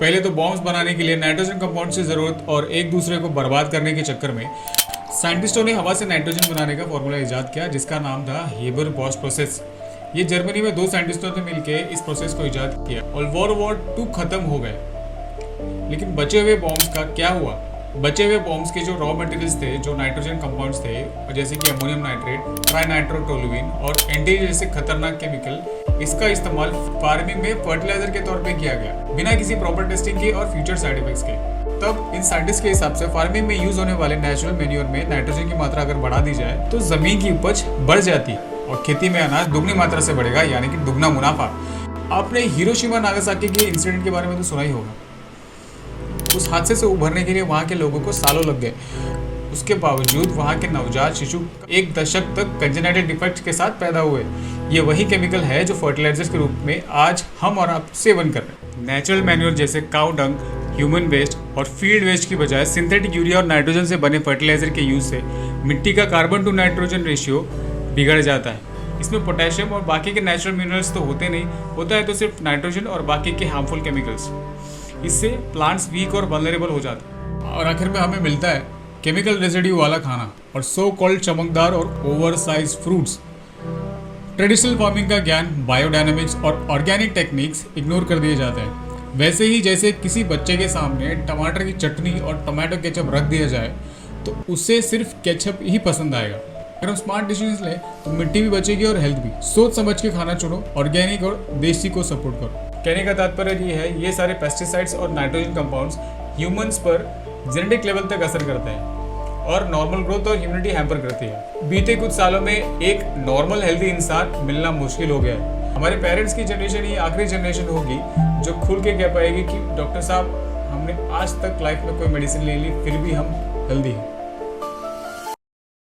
पहले तो बॉम्ब्स बनाने के लिए नाइट्रोजन कंपाउंड की जरूरत और एक दूसरे को बर्बाद करने के चक्कर में साइंटिस्टों ने हवा से नाइट्रोजन बनाने का फॉर्मूला इजाद किया, जिसका नाम था हेबर-बोश प्रोसेस। ये जर्मनी में 2 साइंटिस्टों ने मिलकर इस प्रोसेस को इजाद किया और वर्ल्ड वॉर 2 खत्म हो गए। लेकिन बचे हुए बॉम्ब्स का क्या हुआ? बचे हुए बॉम्ब्स के जो रॉ मटेरियल्स थे, जो नाइट्रोजन कंपाउंड्स थे, जैसे कि अमोनियम नाइट्रेट, ट्राइनाइट्रोटोलुएन और एंटी जैसे खतरनाक केमिकल, इसका इस्तेमाल फार्मिंग में फर्टिलाइजर के तौर पे किया गया बिना किसी प्रॉपर टेस्टिंग के और फ्यूचर साइड इफेक्ट्स के। तब इन साइंटिस्ट के हिसाब से फार्मिंग में यूज होने वाले नेचुरल मैन्योर में नाइट्रोजन की मात्रा अगर बढ़ा दी जाए तो जमीन की उपज बढ़ जाती और खेती में अनाज दुगनी मात्रा से बढ़ेगा, यानी कि दुगना मुनाफा। आपने हिरोशिमा नागासाकी के इंसिडेंट के बारे में तो सुना ही होगा। उस हादसे से उभरने के लिए वहाँ के लोगों को सालों लग गए। उसके बावजूद वहाँ के नवजात शिशु 1 दशक तक कंजेनिटल डिफेक्ट के साथ पैदा हुए। ये वही केमिकल है जो फर्टिलाइजर्स के रूप में आज हम और आप सेवन कर रहे हैं। नेचुरल मैन्योर जैसे काउ डंग, ह्यूमन वेस्ट और फील्ड वेस्ट की बजाय सिंथेटिक यूरिया और नाइट्रोजन से बने फर्टिलाइजर के यूज से मिट्टी का कार्बन टू नाइट्रोजन रेशियो बिगड़ जाता है। इसमें पोटेशियम और बाकी के नेचुरल मिनरल्स तो होते नहीं, होता है तो सिर्फ नाइट्रोजन और बाकी के हार्मफुल केमिकल्स। इससे प्लांट्स वीक और वल्नरेबल हो जाते हैं और आखिर में हमें मिलता है केमिकल रेसिड्यू वाला खाना और सो कॉल्ड चमकदार और over size fruits. Traditional farming का ज्ञान, बायोडायनामिक्स और ऑर्गेनिक टेक्निक्स इग्नोर कर दिए जाते हैं। वैसे ही जैसे किसी बच्चे के सामने टमाटर की चटनी और टमाटो केचप रख दिया जाए तो उसे सिर्फ केचप ही पसंद आएगा। अगर हम स्मार्ट डिसीजन लें तो मिट्टी भी बचेगी और हेल्थ भी। सोच समझ के खाना चुनो, ऑर्गेनिक और देसी को सपोर्ट करो। कहने का तात्पर्य ये है, ये सारे पेस्टिसाइड्स और नाइट्रोजन कंपाउंड्स ह्यूमंस पर जेनेटिक लेवल तक असर करते हैं और नॉर्मल ग्रोथ और इम्यूनिटी हैम्पर करती है। बीते कुछ सालों में एक नॉर्मल हेल्दी इंसान मिलना मुश्किल हो गया है। हमारे पेरेंट्स की जनरेशन ही आखिरी जनरेशन होगी जो खुल के कह पाएगी कि डॉक्टर साहब, हमने आज तक लाइफ में कोई मेडिसिन ले ली फिर भी हम हेल्दी हैं।